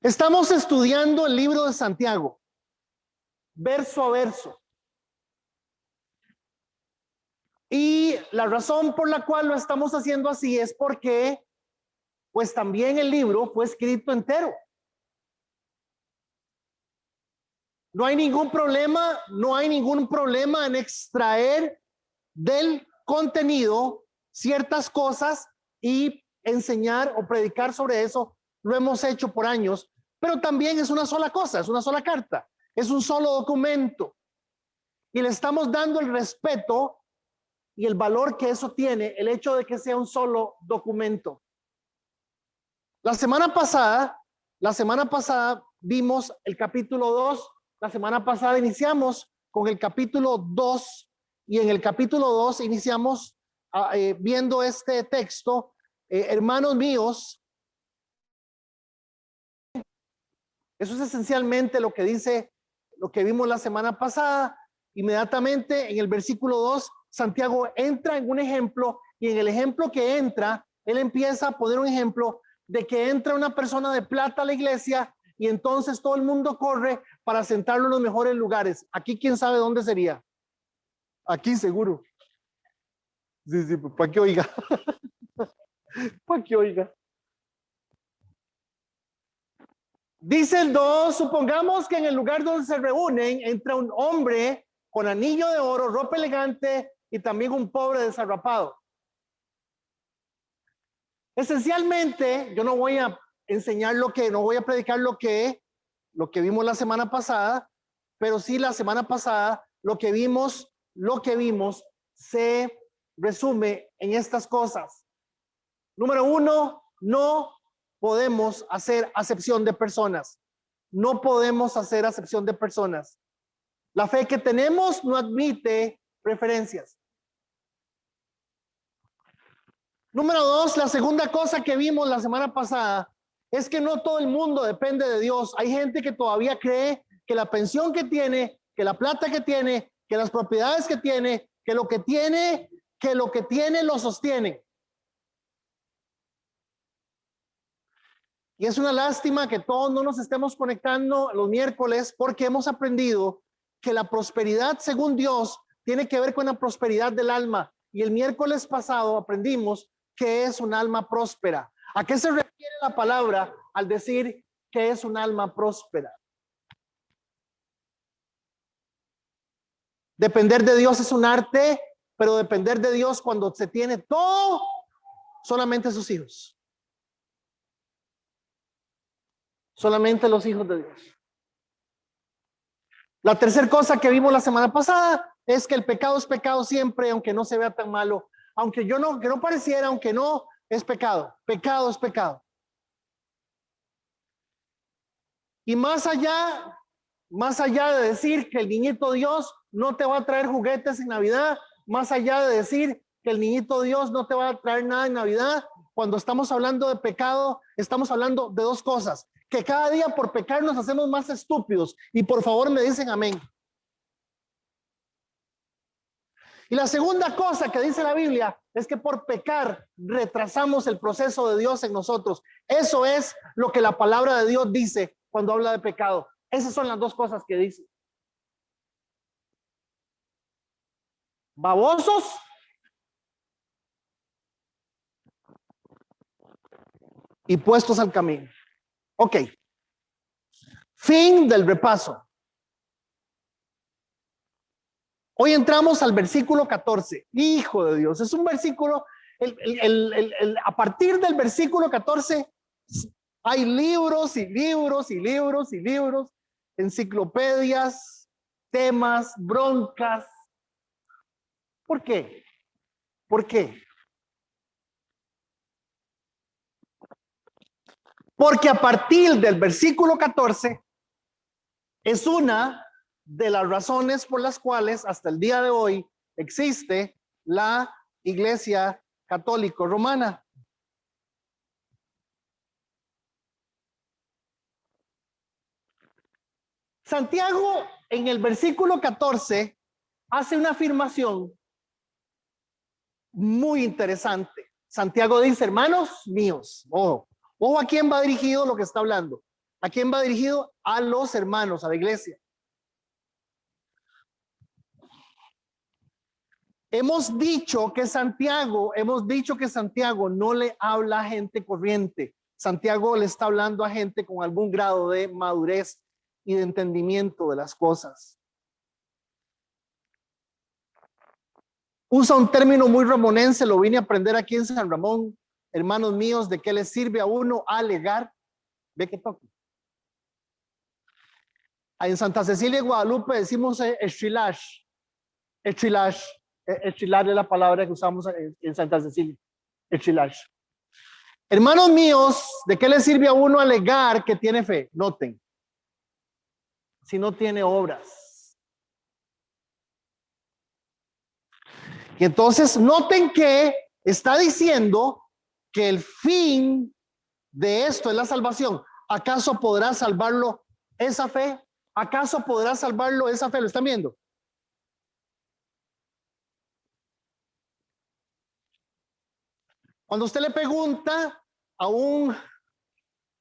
Estamos estudiando el libro de Santiago, verso a verso. Y la razón por la cual lo estamos haciendo así es porque, pues también el libro fue escrito entero. No hay ningún problema en extraer del contenido ciertas cosas y enseñar o predicar sobre eso. Lo hemos hecho por años, pero también es una sola cosa, es una sola carta, es un solo documento. Y le estamos dando el respeto y el valor que eso tiene, el hecho de que sea un solo documento. La semana pasada vimos el capítulo 2. La semana pasada iniciamos con el capítulo 2 y en el capítulo 2 iniciamos viendo este texto, hermanos míos. Eso es esencialmente lo que dice, lo que vimos la semana pasada. Inmediatamente en el versículo 2, Santiago entra en un ejemplo y en el ejemplo que entra, él empieza a poner un ejemplo de que entra una persona de plata a la iglesia y entonces todo el mundo corre para sentarlo en los mejores lugares. Aquí, ¿quién sabe dónde sería? Aquí seguro. Sí, para que oiga. Para que oiga. Dice el 2, supongamos que en el lugar donde se reúnen entra un hombre con anillo de oro, ropa elegante y también un pobre desarrapado. Esencialmente, yo no voy a enseñar no voy a predicar lo que vimos la semana pasada, pero sí la semana pasada lo que vimos se resume en estas cosas. Número 1, no podemos hacer acepción de personas. No podemos hacer acepción de personas. La fe que tenemos no admite preferencias. Número 2, la segunda cosa que vimos la semana pasada es que no todo el mundo depende de Dios. Hay gente que todavía cree que la pensión que tiene, que la plata que tiene, que las propiedades que tiene, que lo que tiene lo sostiene. Y es una lástima que todos no nos estemos conectando los miércoles porque hemos aprendido que la prosperidad según Dios tiene que ver con la prosperidad del alma. Y el miércoles pasado aprendimos que es un alma próspera. ¿A qué se refiere la palabra al decir que es un alma próspera? Depender de Dios es un arte, pero depender de Dios cuando se tiene todo, solamente sus hijos. Solamente los hijos de Dios. La tercera cosa que vimos la semana pasada es que el pecado es pecado siempre, aunque no se vea tan malo. Aunque que no pareciera, aunque no, es pecado. Pecado es pecado. Y más allá de decir que el niñito Dios no te va a traer juguetes en Navidad, más allá de decir que el niñito Dios no te va a traer nada en Navidad, cuando estamos hablando de pecado, estamos hablando de dos cosas. Que cada día por pecar nos hacemos más estúpidos. Y por favor me dicen amén. Y la segunda cosa que dice la Biblia es que por pecar retrasamos el proceso de Dios en nosotros. Eso es lo que la palabra de Dios dice cuando habla de pecado. Esas son las dos cosas que dice. Babosos y puestos al camino. Ok. Fin del repaso. Hoy entramos al versículo 14. Hijo de Dios, es un versículo, a partir del versículo 14 hay libros y libros y libros y libros, enciclopedias, temas, broncas. ¿Por qué? ¿Por qué? Porque a partir del versículo 14 es una de las razones por las cuales hasta el día de hoy existe la Iglesia Católica Romana. Santiago en el versículo 14 hace una afirmación muy interesante. Santiago dice, hermanos míos, ojo a quién va dirigido lo que está hablando. ¿A quién va dirigido? A los hermanos, a la iglesia. Hemos dicho que Santiago no le habla a gente corriente. Santiago le está hablando a gente con algún grado de madurez y de entendimiento de las cosas. Usa un término muy ramonense, lo vine a aprender aquí en San Ramón. Hermanos míos, ¿de qué le sirve a uno alegar? Ve que toque. En Santa Cecilia de Guadalupe decimos estrilash. Estrilash. Estrilar es la palabra que usamos en Santa Cecilia. Estrilash. Hermanos míos, ¿de qué le sirve a uno alegar que tiene fe? Noten. Si no tiene obras. Y entonces noten que está diciendo que el fin de esto es la salvación. ¿Acaso podrá salvarlo esa fe? ¿Acaso podrá salvarlo esa fe? ¿Lo están viendo? Cuando usted le pregunta a un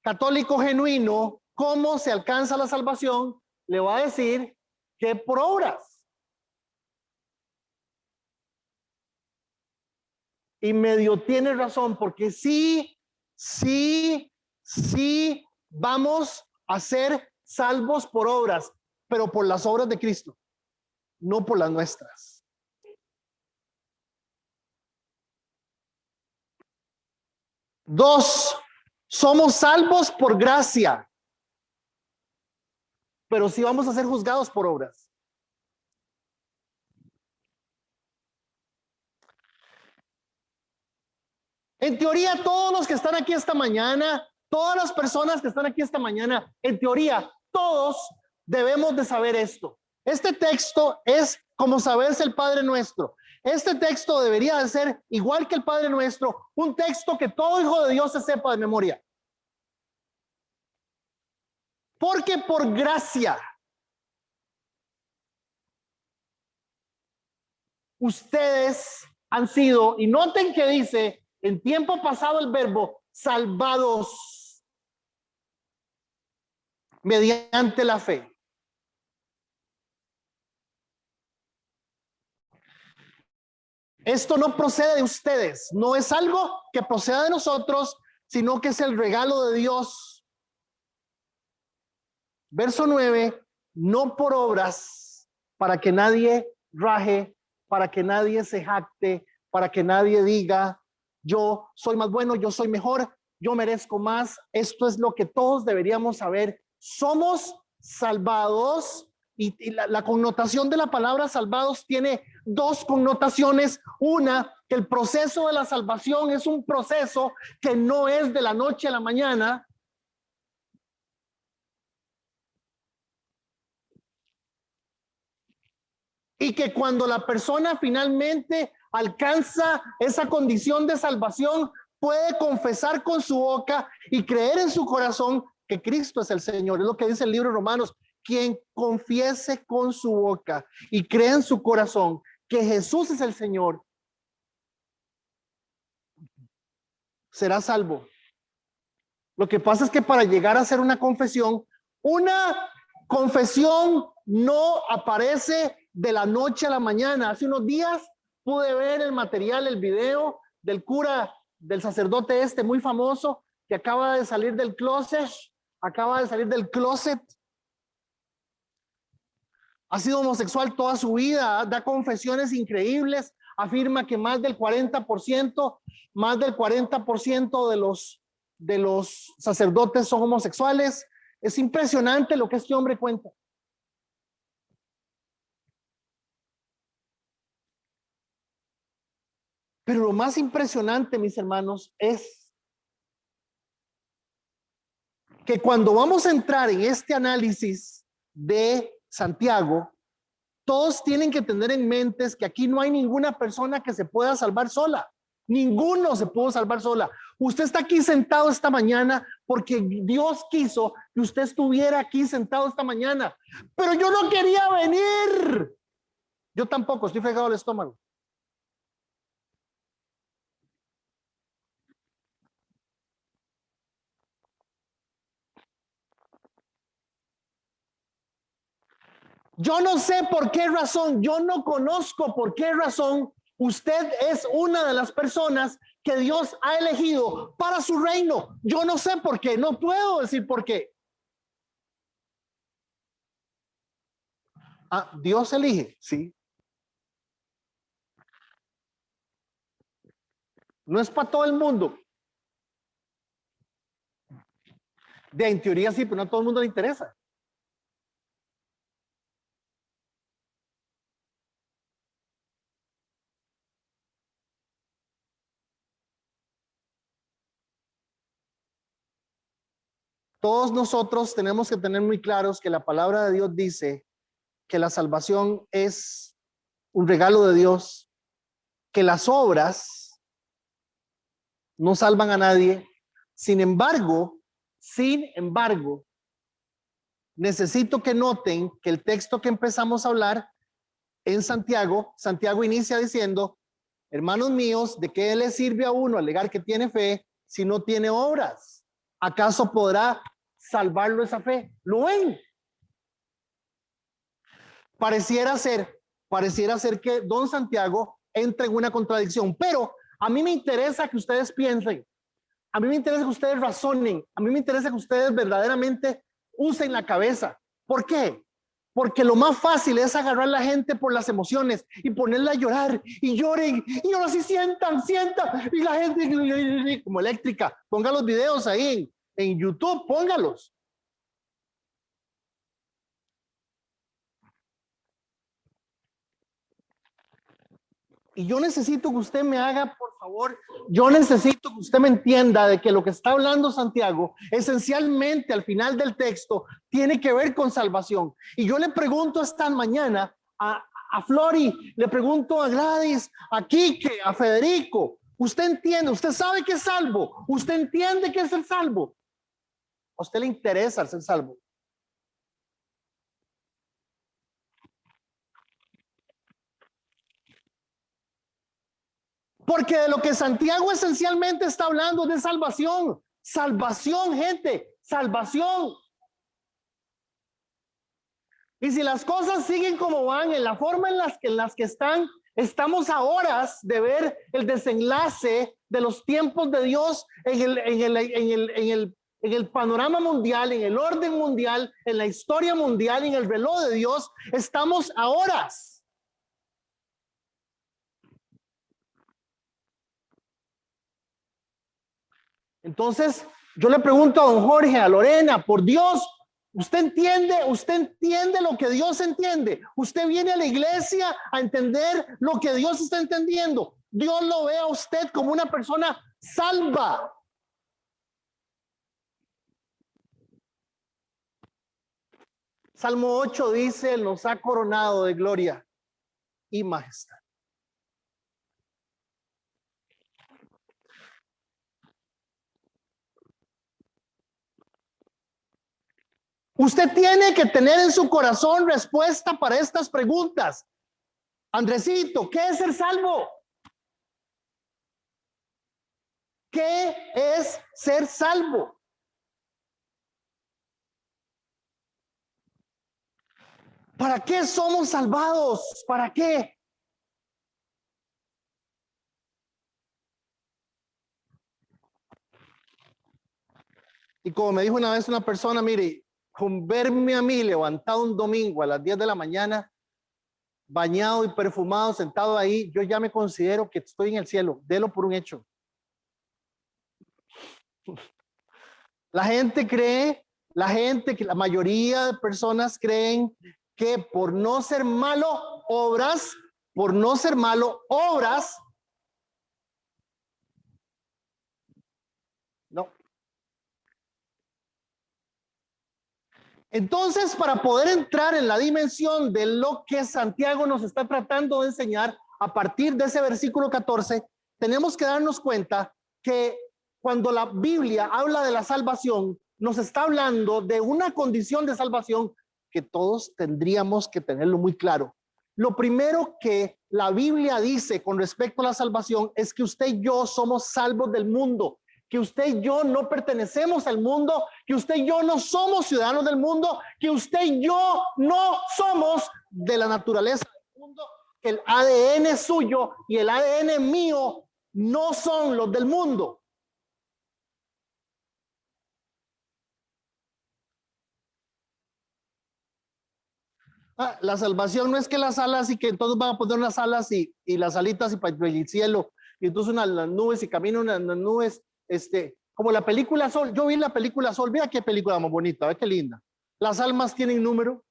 católico genuino cómo se alcanza la salvación, le va a decir que por obras. Y medio tiene razón, porque sí vamos a ser salvos por obras, pero por las obras de Cristo, no por las nuestras. Dos, somos salvos por gracia, pero sí vamos a ser juzgados por obras. En teoría, todos los que están aquí esta mañana, todas las personas que están aquí esta mañana, en teoría, todos debemos de saber esto. Este texto es como saberse el Padre Nuestro. Este texto debería de ser igual que el Padre Nuestro, un texto que todo hijo de Dios se sepa de memoria. Porque por gracia, ustedes han sido, y noten que dice en tiempo pasado el verbo, salvados mediante la fe. Esto no procede de ustedes, no es algo que proceda de nosotros, sino que es el regalo de Dios. Verso 9, no por obras, para que nadie raje, para que nadie se jacte, para que nadie diga, yo soy más bueno, yo soy mejor, yo merezco más. Esto es lo que todos deberíamos saber. Somos salvados y la connotación de la palabra salvados tiene dos connotaciones. Una, que el proceso de la salvación es un proceso que no es de la noche a la mañana. Y que cuando la persona finalmente alcanza esa condición de salvación, puede confesar con su boca y creer en su corazón que Cristo es el Señor. Es lo que dice el libro de Romanos. Quien confiese con su boca y cree en su corazón que Jesús es el Señor, será salvo. Lo que pasa es que para llegar a hacer una confesión no aparece de la noche a la mañana. Hace unos días pude ver el material, el video del cura, del sacerdote muy famoso, que acaba de salir del closet. Ha sido homosexual toda su vida, da confesiones increíbles, afirma que más del 40% de los sacerdotes son homosexuales. Es impresionante lo que este hombre cuenta. Pero lo más impresionante, mis hermanos, es que cuando vamos a entrar en este análisis de Santiago, todos tienen que tener en mente que aquí no hay ninguna persona que se pueda salvar sola. Ninguno se pudo salvar sola. Usted está aquí sentado esta mañana porque Dios quiso que usted estuviera aquí sentado esta mañana. Pero yo no quería venir. Yo tampoco, estoy fregado el estómago. Yo no sé por qué razón, yo no conozco por qué razón usted es una de las personas que Dios ha elegido para su reino. Yo no sé por qué, no puedo decir por qué. Ah, Dios elige, sí. No es para todo el mundo. En teoría sí, pero no a todo el mundo le interesa. Todos nosotros tenemos que tener muy claros que la palabra de Dios dice que la salvación es un regalo de Dios, que las obras no salvan a nadie. Sin embargo, necesito que noten que el texto que empezamos a hablar en Santiago inicia diciendo, hermanos míos, ¿de qué le sirve a uno alegar que tiene fe si no tiene obras? ¿Acaso podrá salvarlo esa fe? ¿Lo ven? Pareciera ser que don Santiago entra en una contradicción, pero a mí me interesa que ustedes piensen, a mí me interesa que ustedes razonen, a mí me interesa que ustedes verdaderamente usen la cabeza. ¿Por qué? Porque lo más fácil es agarrar a la gente por las emociones y ponerla a llorar y lloren y ahora sí sientan y la gente como eléctrica. Ponga los videos ahí en YouTube, póngalos. Y yo necesito que usted me haga, por favor, yo necesito que usted me entienda de que lo que está hablando Santiago, esencialmente al final del texto, tiene que ver con salvación. Y yo le pregunto esta mañana a Flori, le pregunto a Gladys, a Quique, a Federico, ¿usted entiende? ¿Usted sabe que es salvo? ¿Usted entiende que es el salvo? ¿A usted le interesa ser salvo? Porque de lo que Santiago esencialmente está hablando es de salvación. Salvación, gente, salvación. Y si las cosas siguen como van, en la forma en las que están, estamos a horas de ver el desenlace de los tiempos de Dios en el panorama mundial, en el orden mundial, en la historia mundial, en el reloj de Dios. Estamos a horas. Entonces, yo le pregunto a don Jorge, a Lorena, por Dios, usted entiende lo que Dios entiende. Usted viene a la iglesia a entender lo que Dios está entendiendo. Dios lo ve a usted como una persona salva. Salmo 8 dice, Él nos ha coronado de gloria y majestad. Usted tiene que tener en su corazón respuesta para estas preguntas. Andresito, ¿qué es ser salvo? ¿Qué es ser salvo? ¿Para qué somos salvados? ¿Para qué? Y como me dijo una vez una persona, mire, con verme a mí levantado un domingo a las 10 de la mañana, bañado y perfumado, sentado ahí, yo ya me considero que estoy en el cielo. Delo por un hecho. La mayoría de personas creen que por no ser malo, obras, no. Entonces, para poder entrar en la dimensión de lo que Santiago nos está tratando de enseñar a partir de ese versículo 14, tenemos que darnos cuenta que cuando la Biblia habla de la salvación, nos está hablando de una condición de salvación que todos tendríamos que tenerlo muy claro. Lo primero que la Biblia dice con respecto a la salvación es que usted y yo somos salvos del mundo. que usted y yo no pertenecemos al mundo, que usted y yo no somos ciudadanos del mundo, que usted y yo no somos de la naturaleza del mundo, que el ADN suyo y el ADN mío no son los del mundo. La salvación no es que las alas y que entonces van a poner unas alas y las alitas y para el cielo y entonces las nubes y caminan unas nubes, como la película Sol. Yo vi la película Sol, vea qué película más bonita, ve qué linda. Las almas tienen número.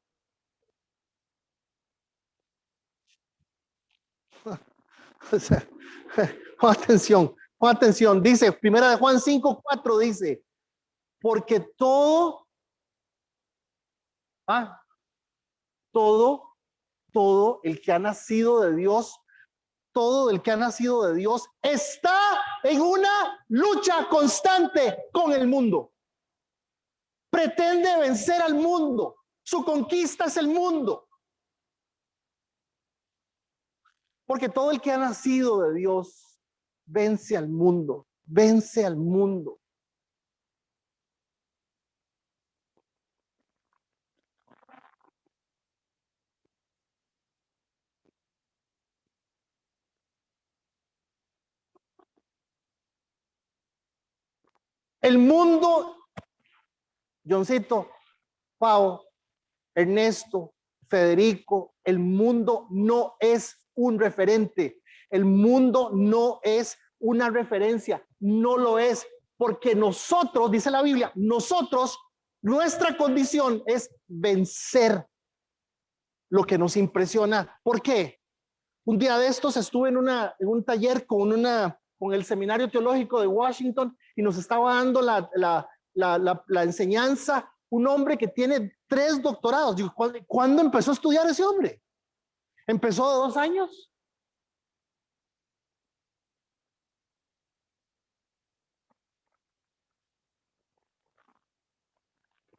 O sea, pon atención, dice, primera de Juan 5:4 dice, porque todo el que ha nacido de Dios, todo el que ha nacido de Dios está en una lucha constante con el mundo. Pretende vencer al mundo. Su conquista es el mundo. Porque todo el que ha nacido de Dios vence al mundo, vence al mundo. El mundo, Johncito, Pau, Ernesto, Federico, el mundo no es un referente. El mundo no es una referencia, no lo es, porque nosotros, dice la Biblia, nosotros, nuestra condición es vencer lo que nos impresiona. ¿Por qué? Un día de estos estuve en un taller con el Seminario Teológico de Washington y nos estaba dando la enseñanza un hombre que tiene 3 doctorados. Digo, ¿cuándo empezó a estudiar ese hombre? ¿Empezó de 2 años?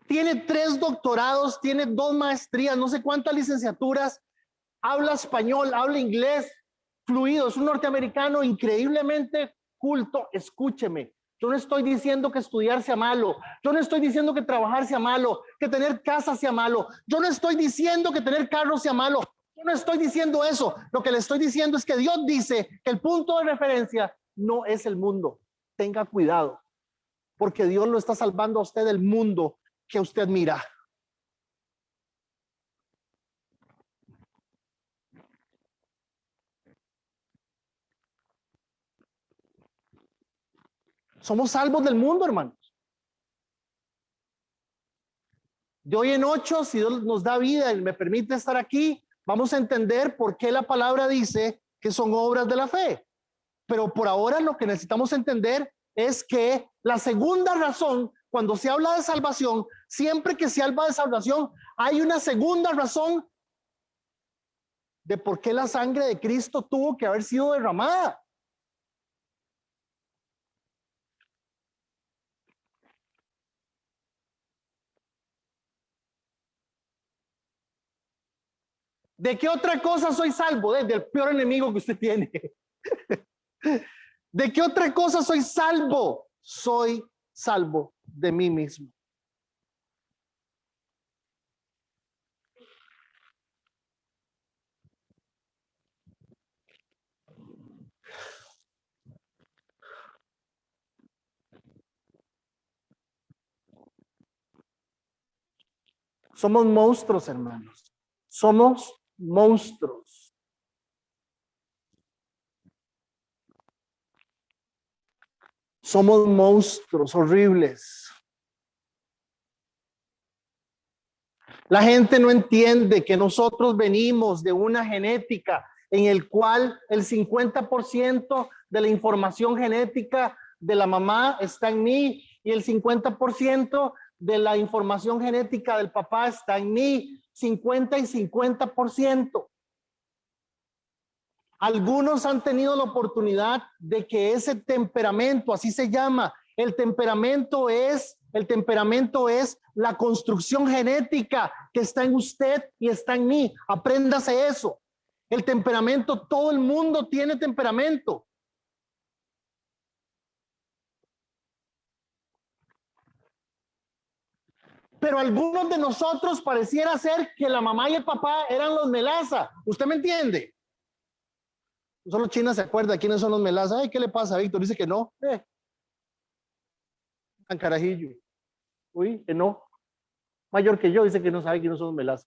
Tiene 3 doctorados, tiene 2 maestrías, no sé cuántas licenciaturas, habla español, habla inglés, fluido, es un norteamericano increíblemente culto. Escúcheme, yo no estoy diciendo que estudiar sea malo, yo no estoy diciendo que trabajar sea malo, que tener casa sea malo, yo no estoy diciendo que tener carro sea malo, yo no estoy diciendo eso. Lo que le estoy diciendo es que Dios dice que el punto de referencia no es el mundo. Tenga cuidado, porque Dios lo está salvando a usted del mundo que usted mira. Somos salvos del mundo, hermanos. De hoy en 8, si Dios nos da vida y me permite estar aquí, vamos a entender por qué la palabra dice que son obras de la fe. Pero por ahora lo que necesitamos entender es que la segunda razón, cuando se habla de salvación, siempre que se habla de salvación, hay una segunda razón de por qué la sangre de Cristo tuvo que haber sido derramada. ¿De qué otra cosa soy salvo? Del peor enemigo que usted tiene. ¿De qué otra cosa soy salvo? Soy salvo de mí mismo. Somos monstruos, hermanos. Somos monstruos. Somos monstruos horribles. La gente no entiende que nosotros venimos de una genética en el cual el 50% de la información genética de la mamá está en mí y el 50% de la información genética del papá está en mí, 50 y 50%. Algunos han tenido la oportunidad de que ese temperamento, así se llama, el temperamento es la construcción genética que está en usted y está en mí. Apréndase eso. El temperamento, todo el mundo tiene temperamento. Pero algunos de nosotros pareciera ser que la mamá y el papá eran los Melaza. ¿Usted me entiende? Solo China se acuerda quiénes son los Melaza. Ay, ¿qué le pasa a Víctor? Dice que no. Tan carajillo. Uy, que no. Mayor que yo, dice que no sabe quiénes son los Melaza.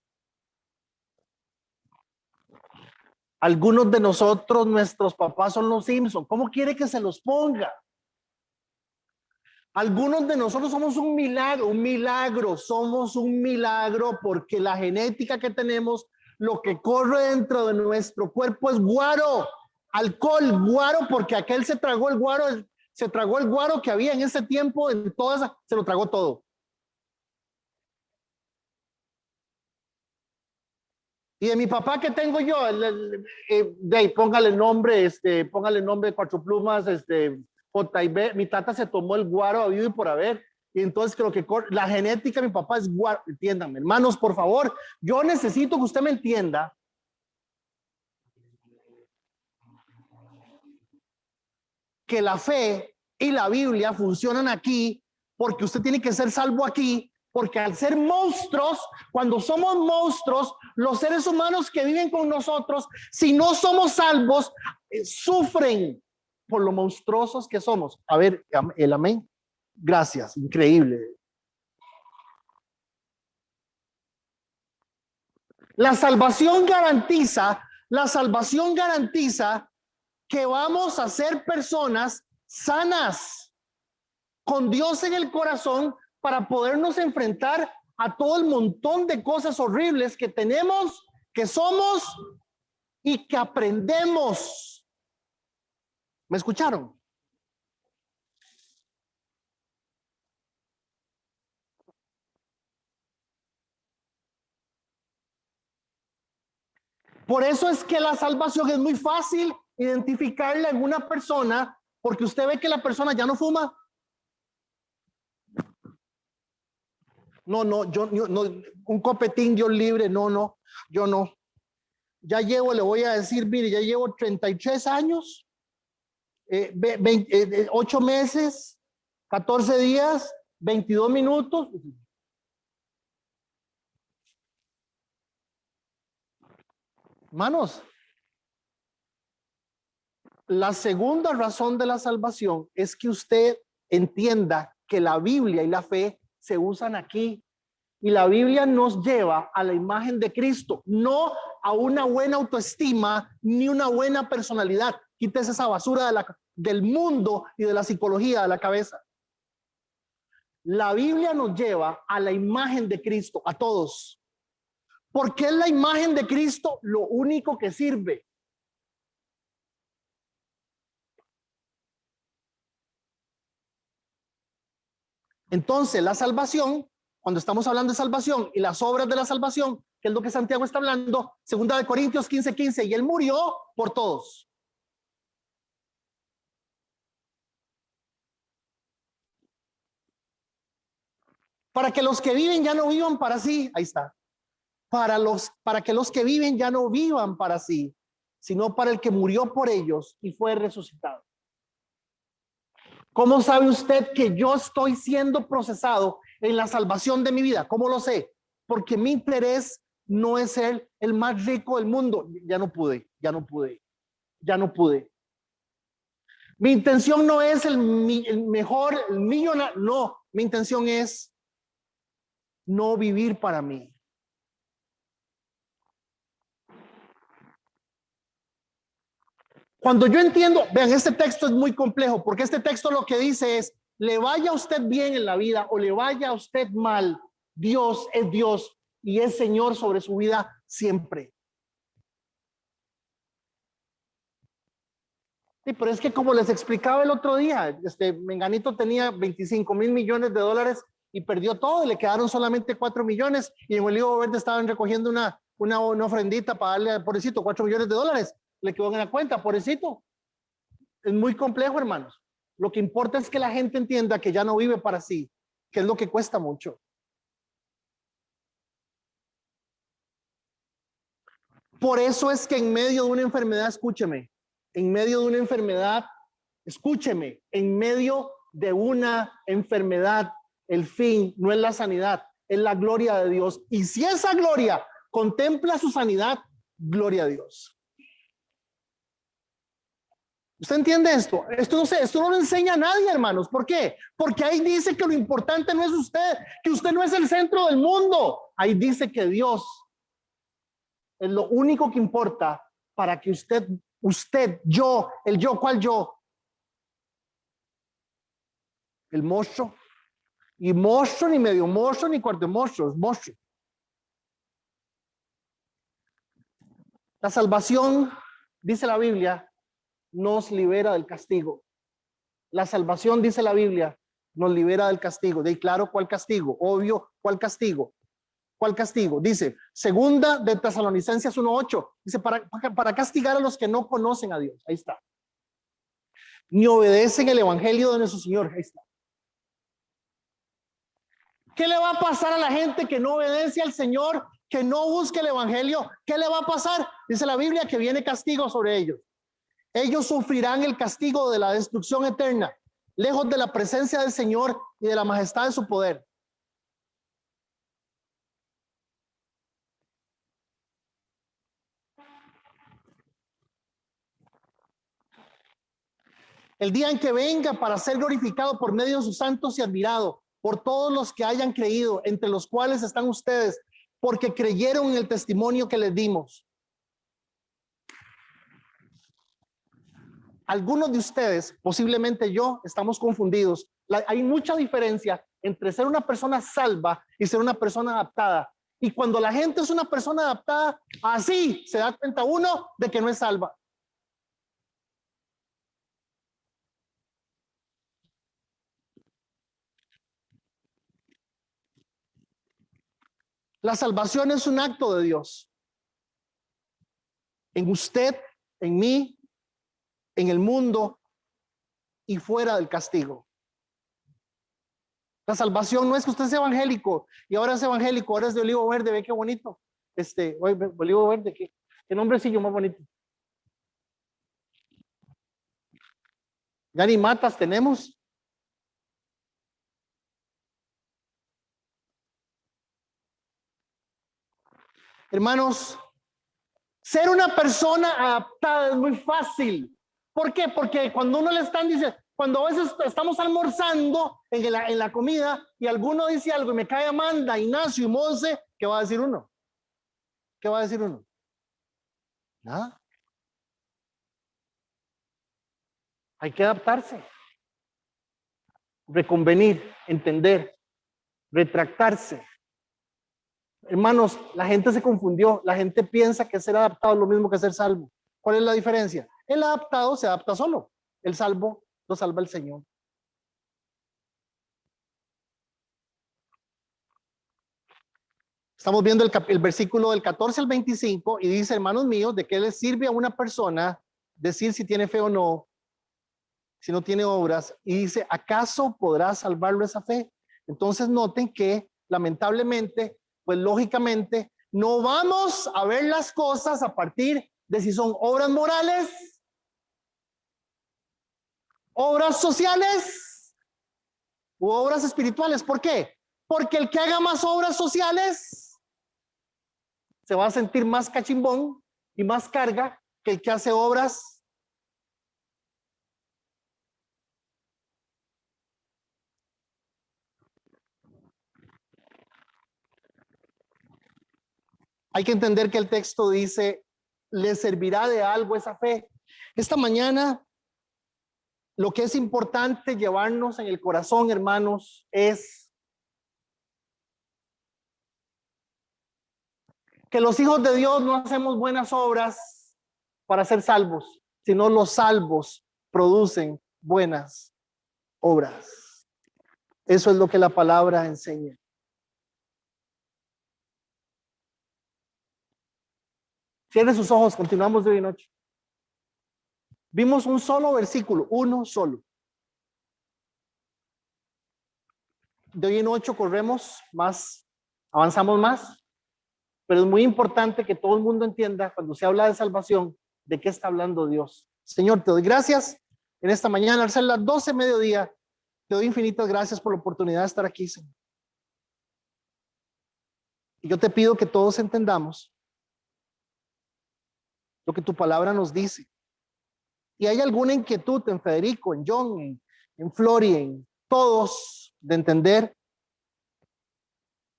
Algunos de nosotros, nuestros papás son los Simpson. ¿Cómo quiere que se los ponga? Algunos de nosotros somos un milagro, somos un milagro porque la genética que tenemos, lo que corre dentro de nuestro cuerpo es guaro, alcohol, guaro, porque aquel se tragó el guaro que había en ese tiempo, en todas, se lo tragó todo. Y de mi papá que tengo yo, póngale nombre, póngale nombre Cuatro Plumas, J y B, mi tata se tomó el guaro habido y por haber. Y entonces creo que la genética de mi papá es guaro. Entiéndanme, hermanos, por favor, yo necesito que usted me entienda que la fe y la Biblia funcionan aquí porque usted tiene que ser salvo aquí, porque al ser monstruos, cuando somos monstruos, los seres humanos que viven con nosotros, si no somos salvos, sufren por lo monstruosos que somos. A ver, el amén. Gracias, increíble. La salvación garantiza que vamos a ser personas sanas, con Dios en el corazón, para podernos enfrentar a todo el montón de cosas horribles que tenemos, que somos y que aprendemos. ¿Me escucharon? Por eso es que la salvación es muy fácil identificarla en una persona, porque usted ve que la persona ya no fuma. No, yo no, un copetín yo libre, no, yo no. Ya llevo, le voy a decir, mire, ya llevo 33 años, 8 meses, 14 días, 22 minutos. Hermanos, la segunda razón de la salvación es que usted entienda que la Biblia y la fe se usan aquí. Y la Biblia nos lleva a la imagen de Cristo, no a una buena autoestima ni una buena personalidad. Quítese esa basura del mundo y de la psicología de la cabeza. La Biblia nos lleva a la imagen de Cristo, a todos. Porque es la imagen de Cristo lo único que sirve. Entonces, la salvación, cuando estamos hablando de salvación y las obras de la salvación, que es lo que Santiago está hablando, 2 Corintios 15:15, y él murió por todos. Para que los que viven ya no vivan para sí, ahí está. Para que los que viven ya no vivan para sí, sino para el que murió por ellos y fue resucitado. ¿Cómo sabe usted que yo estoy siendo procesado en la salvación de mi vida? ¿Cómo lo sé? Porque mi interés no es ser el más rico del mundo. Ya no pude. Mi intención no es el mejor, el millonario. No, mi intención es no vivir para mí. Cuando yo entiendo, vean, este texto es muy complejo, porque este texto lo que dice es, le vaya a usted bien en la vida o le vaya a usted mal, Dios es Dios y es Señor sobre su vida siempre. Sí, pero es que como les explicaba el otro día, Menganito tenía 25,000 millones de dólares y perdió todo, y le quedaron solamente 4 millones, y en el Olivo Verde estaban recogiendo una ofrendita para darle al pobrecito 4 millones de dólares. Le quedó en la cuenta, pobrecito. Es muy complejo, hermanos. Lo que importa es que la gente entienda que ya no vive para sí, que es lo que cuesta mucho. Por eso es que en medio de una enfermedad, escúcheme, en medio de una enfermedad, escúcheme, en medio de una enfermedad, el fin no es la sanidad, es la gloria de Dios. Y si esa gloria contempla su sanidad, gloria a Dios. ¿Usted entiende esto? Esto no lo enseña a nadie, hermanos. ¿Por qué? Porque ahí dice que lo importante no es usted, que usted no es el centro del mundo. Ahí dice que Dios es lo único que importa para que usted, yo, el yo, ¿cuál yo? El monstruo. Y monstruo, ni medio monstruo, ni cuarto monstruo, es monstruo. La salvación, dice la Biblia, nos libera del castigo. La salvación, dice la Biblia, nos libera del castigo. De claro, ¿cuál castigo? Obvio, ¿cuál castigo? ¿Cuál castigo? Dice, segunda de Tesalonicenses 1:8. Dice, para castigar a los que no conocen a Dios. Ahí está. Ni obedecen el evangelio de nuestro Señor. Ahí está. ¿Qué le va a pasar a la gente que no obedece al Señor, que no busque el evangelio? ¿Qué le va a pasar? Dice la Biblia que viene castigo sobre ellos. Ellos sufrirán el castigo de la destrucción eterna, lejos de la presencia del Señor y de la majestad de su poder. El día en que venga para ser glorificado por medio de sus santos y admirado por todos los que hayan creído, entre los cuales están ustedes, porque creyeron en el testimonio que les dimos. Algunos de ustedes, posiblemente yo, estamos confundidos. Hay mucha diferencia entre ser una persona salva y ser una persona adaptada. Y cuando la gente es una persona adaptada, así se da cuenta uno de que no es salva. La salvación es un acto de Dios. En usted, en mí, en el mundo y fuera del castigo. La salvación no es que usted sea evangélico y ahora es evangélico, ahora es de olivo verde, ve qué bonito. Olivo verde, qué nombrecillo más bonito. Ya ni matas tenemos. Hermanos, ser una persona adaptada es muy fácil. ¿Por qué? Porque cuando uno le están diciendo, cuando a veces estamos almorzando en la comida y alguno dice algo y me cae Amanda, Ignacio y Monse, ¿qué va a decir uno? ¿Qué va a decir uno? Nada. Hay que adaptarse, reconvenir, entender, retractarse. Hermanos, la gente se confundió. La gente piensa que ser adaptado es lo mismo que ser salvo. ¿Cuál es la diferencia? El adaptado se adapta solo. El salvo lo salva el Señor. Estamos viendo el versículo del 14 al 25 y dice, hermanos míos, ¿de qué le sirve a una persona decir si tiene fe o no, si no tiene obras? Y dice, ¿acaso podrá salvarlo esa fe? Entonces noten que lamentablemente, pues lógicamente, no vamos a ver las cosas a partir de si son obras morales, obras sociales u obras espirituales. ¿Por qué? Porque el que haga más obras sociales se va a sentir más cachimbón y más carga que el que hace obras. Hay que entender que el texto dice, ¿le servirá de algo esa fe? Esta mañana, lo que es importante llevarnos en el corazón, hermanos, es que los hijos de Dios no hacemos buenas obras para ser salvos, sino los salvos producen buenas obras. Eso es lo que la palabra enseña. Cierre sus ojos, continuamos de hoy noche. Vimos un solo versículo, uno solo. De hoy en 8 corremos más, avanzamos más, pero es muy importante que todo el mundo entienda cuando se habla de salvación, de qué está hablando Dios. Señor, te doy gracias en esta mañana, al ser las 12 mediodía, te doy infinitas gracias por la oportunidad de estar aquí, Señor. Y yo te pido que todos entendamos lo que tu palabra nos dice. Y hay alguna inquietud en Federico, en John, en Flori, en todos, de entender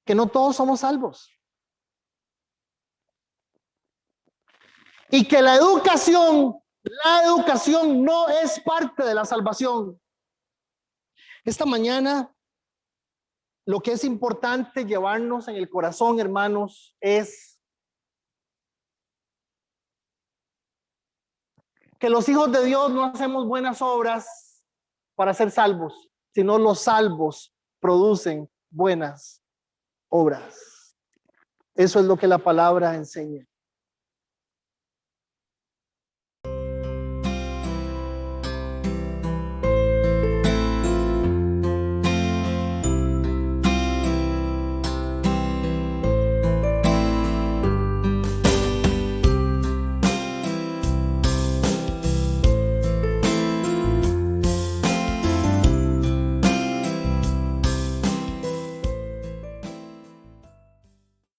que no todos somos salvos. Y que la educación no es parte de la salvación. Esta mañana, lo que es importante llevarnos en el corazón, hermanos, es que los hijos de Dios no hacemos buenas obras para ser salvos, sino los salvos producen buenas obras. Eso es lo que la palabra enseña.